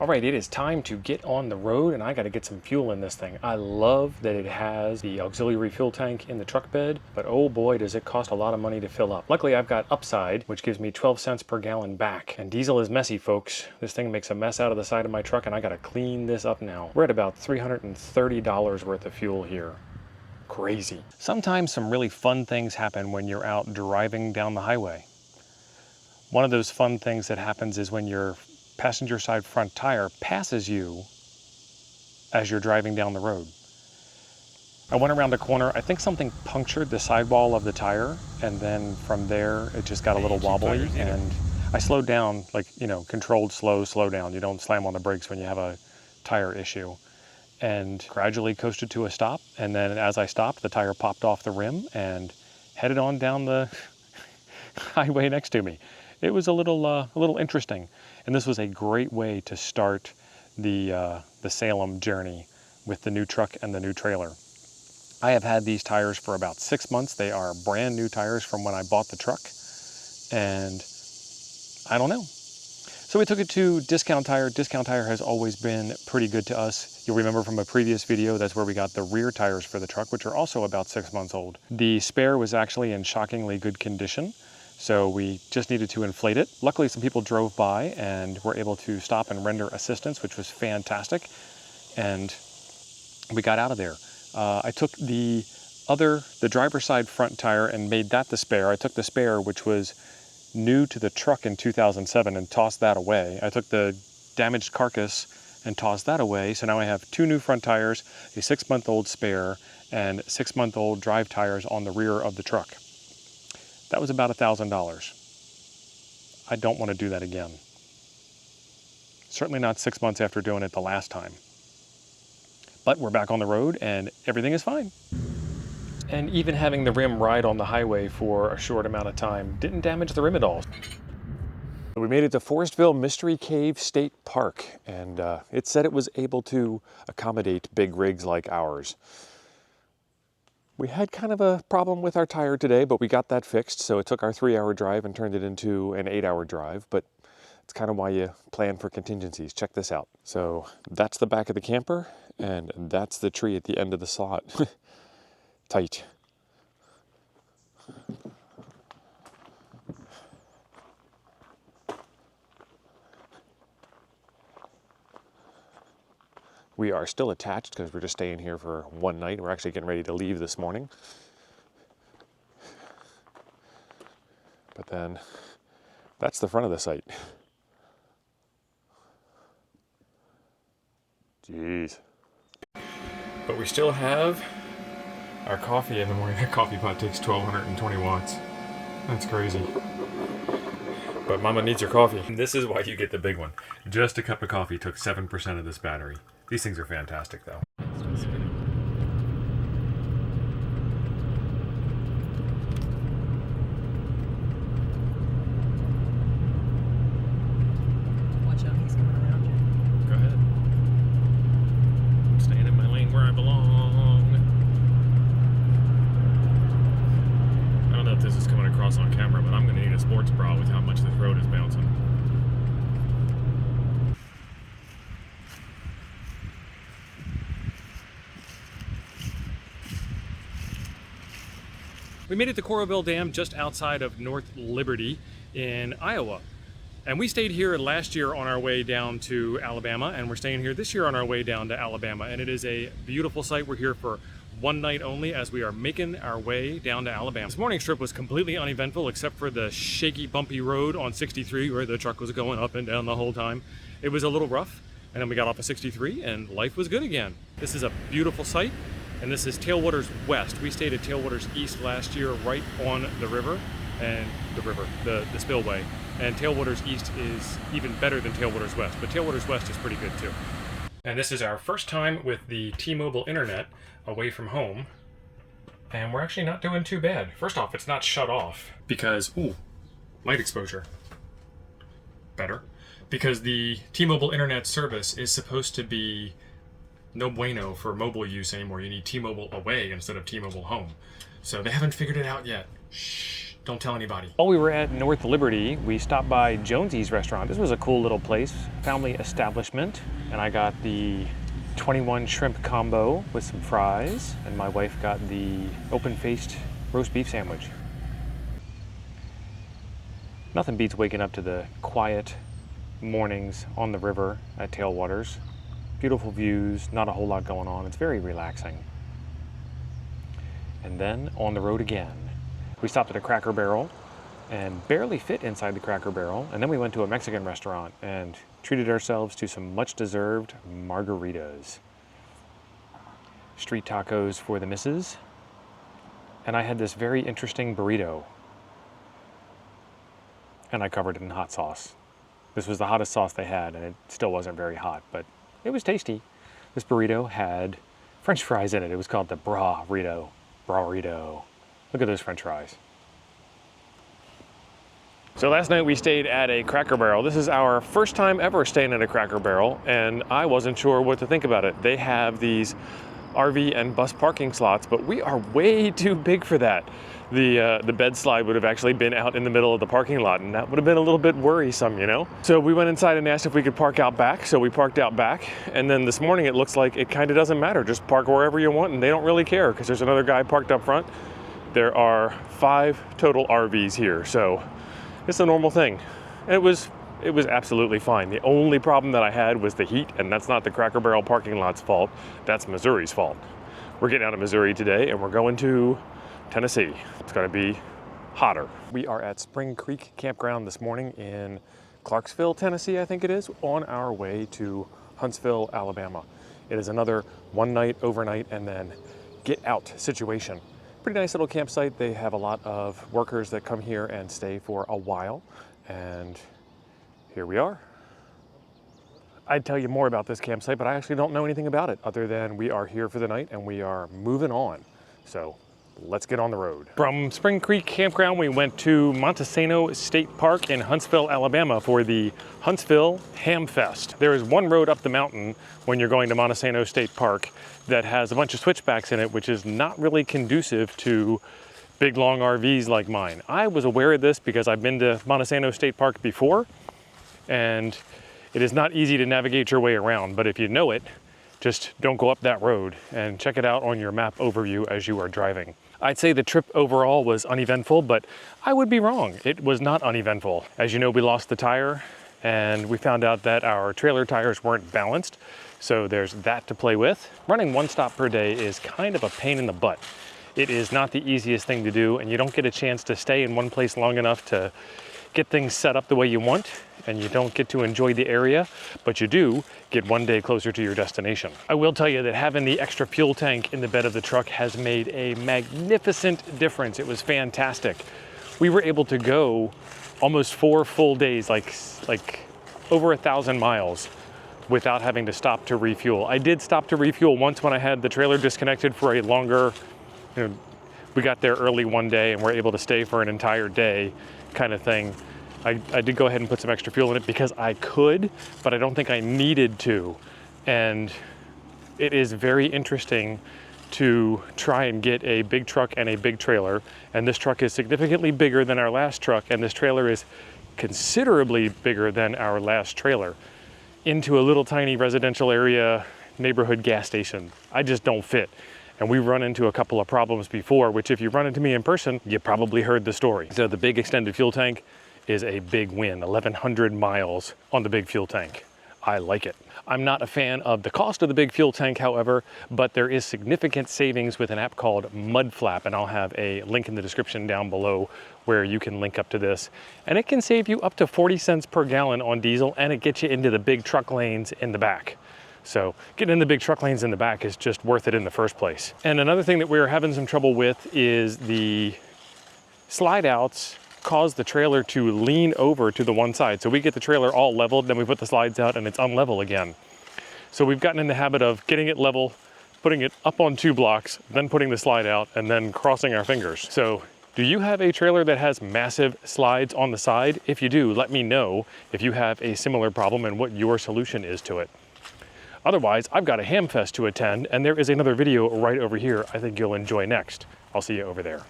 All right, it is time to get on the road, and I got to get some fuel in this thing. I love that it has the auxiliary fuel tank in the truck bed, but oh boy, does it cost a lot of money to fill up. Luckily, I've got Upside, which gives me 12 cents per gallon back. And diesel is messy, folks. This thing makes a mess out of the side of my truck, and I got to clean this up now. We're at about $330 worth of fuel here. Crazy. Sometimes some really fun things happen when you're out driving down the highway. One of those fun things that happens is when your passenger side front tire passes you as you're driving down the road. I went around a corner, I think something punctured the sidewall of the tire, and then from there it just got a little wobbly, and I slowed down, like, you know, controlled slow down. You don't slam on the brakes when you have a tire issue. And gradually coasted to a stop, and then as I stopped, the tire popped off the rim and headed on down the highway next to me. It was a little interesting, and this was a great way to start the Salem journey with the new truck and the new trailer. I have had these tires for about 6 months. They are brand new tires from when I bought the truck, and I don't know. So we took it to Discount Tire. Discount Tire has always been pretty good to us. You'll remember from a previous video, that's where we got the rear tires for the truck, which are also about 6 months old. The spare was actually in shockingly good condition, so we just needed to inflate it. Luckily, some people drove by and were able to stop and render assistance, which was fantastic, and we got out of there. I took the driver's side front tire and made that the spare. I took the spare, which was new to the truck in 2007, and tossed that away. I took the damaged carcass and tossed that away, so now I have 2 new front tires, a 6-month-old spare, and 6-month-old drive tires on the rear of the truck. That was about $1,000. I don't want to do that again. Certainly not 6 months after doing it the last time. But we're back on the road and everything is fine. And even having the rim ride on the highway for a short amount of time didn't damage the rim at all. We made it to Forestville Mystery Cave State Park, and it said it was able to accommodate big rigs like ours. We had kind of a problem with our tire today, but we got that fixed, so it took our 3-hour drive and turned it into an 8-hour drive, but it's kind of why you plan for contingencies. Check this out. So that's the back of the camper, and that's the tree at the end of the slot. Tight. We are still attached because we're just staying here for one night. We're actually getting ready to leave this morning. But then that's the front of the site. Jeez. But we still have our coffee in the morning. That coffee pot takes 1,220 watts. That's crazy. But Mama needs her coffee. And this is why you get the big one. Just a cup of coffee took 7% of this battery. These things are fantastic, though. Watch out, he's coming around you. Go ahead. I'm staying in my lane where I belong. I don't know if this is coming across on camera, but I'm going to need a sports bra with how much this road is bouncing. We made it to Coralville Dam just outside of North Liberty in Iowa. And we stayed here last year on our way down to Alabama, and we're staying here this year on our way down to Alabama. And it is a beautiful site. We're here for one night only as we are making our way down to Alabama. This morning's trip was completely uneventful except for the shaky, bumpy road on 63 where the truck was going up and down the whole time. It was a little rough, and then we got off of 63 and life was good again. This is a beautiful site. And this is Tailwaters West. We stayed at Tailwaters East last year, right on the river, and the spillway. And Tailwaters East is even better than Tailwaters West, but Tailwaters West is pretty good too. And this is our first time with the T-Mobile internet away from home, and we're actually not doing too bad. First off, it's not shut off because, light exposure. Better. Because the T-Mobile internet service is supposed to be no bueno for mobile use anymore. You need T-Mobile away instead of T-Mobile home. So they haven't figured it out yet. Shh. Don't tell anybody. While we were at North Liberty, we stopped by Jonesy's restaurant. This was a cool little place, family establishment, and I got the 21 shrimp combo with some fries, and my wife got the open-faced roast beef sandwich. Nothing beats waking up to the quiet mornings on the river at Tailwaters. Beautiful views, not a whole lot going on. It's very relaxing. And then on the road again. We stopped at a Cracker Barrel and barely fit inside the Cracker Barrel. And then we went to a Mexican restaurant and treated ourselves to some much-deserved margaritas. Street tacos for the missus. And I had this very interesting burrito. And I covered it in hot sauce. This was the hottest sauce they had, and it still wasn't very hot, but it was tasty. This burrito had French fries in it. It was called the Bra-rito. Bra-rito. Look at those French fries. So last night we stayed at a Cracker Barrel. This is our first time ever staying at a Cracker Barrel, and I wasn't sure what to think about it. They have these RV and bus parking slots, but we are way too big for that. The bed slide would have actually been out in the middle of the parking lot, and that would have been a little bit worrisome, you know? So we went inside and asked if we could park out back, so we parked out back, and then this morning it looks like it kind of doesn't matter. Just park wherever you want, and they don't really care, because there's another guy parked up front. There are 5 total RVs here, so it's a normal thing. And it was absolutely fine. The only problem that I had was the heat, and that's not the Cracker Barrel parking lot's fault. That's Missouri's fault. We're getting out of Missouri today, and we're going to Tennessee. It's going to be hotter. We are at Spring Creek Campground this morning in Clarksville, Tennessee, I think it is, on our way to Huntsville, Alabama. It is another one night, overnight, and then get out situation. Pretty nice little campsite. They have a lot of workers that come here and stay for a while, and here we are. I'd tell you more about this campsite, but I actually don't know anything about it other than we are here for the night and we are moving on. So let's get on the road. From Spring Creek Campground, we went to Montesano State Park in Huntsville, Alabama for the Huntsville Ham Fest. There is one road up the mountain when you're going to Montesano State Park that has a bunch of switchbacks in it, which is not really conducive to big, long RVs like mine. I was aware of this because I've been to Montesano State Park before, and it is not easy to navigate your way around, but if you know it, just don't go up that road and check it out on your map overview as you are driving. I'd say the trip overall was uneventful, but I would be wrong. It was not uneventful. As you know, we lost the tire and we found out that our trailer tires weren't balanced. So there's that to play with. Running one stop per day is kind of a pain in the butt. It is not the easiest thing to do, and you don't get a chance to stay in one place long enough to get things set up the way you want, and you don't get to enjoy the area, but you do get one day closer to your destination. I will tell you that having the extra fuel tank in the bed of the truck has made a magnificent difference. It was fantastic. We were able to go almost 4 full days, like over 1,000 miles without having to stop to refuel. I did stop to refuel once when I had the trailer disconnected for a longer, we got there early one day and were able to stay for an entire day kind of thing. I did go ahead and put some extra fuel in it because I could, but I don't think I needed to. And it is very interesting to try and get a big truck and a big trailer. And this truck is significantly bigger than our last truck, and this trailer is considerably bigger than our last trailer, into a little tiny residential area neighborhood gas station. I just don't fit. And we've run into a couple of problems before, which if you run into me in person, you probably heard the story. So the big extended fuel tank is a big win, 1,100 miles on the big fuel tank. I like it. I'm not a fan of the cost of the big fuel tank, however, but there is significant savings with an app called Mudflap, and I'll have a link in the description down below where you can link up to this. And it can save you up to 40 cents per gallon on diesel, and it gets you into the big truck lanes in the back. So getting in the big truck lanes in the back is just worth it in the first place. And another thing that we're having some trouble with is the slide outs cause the trailer to lean over to the one side. So we get the trailer all leveled, then we put the slides out and it's unlevel again. So we've gotten in the habit of getting it level, putting it up on 2 blocks, then putting the slide out and then crossing our fingers. So do you have a trailer that has massive slides on the side? If you do, let me know if you have a similar problem and what your solution is to it. Otherwise, I've got a ham fest to attend, and there is another video right over here I think you'll enjoy next. I'll see you over there.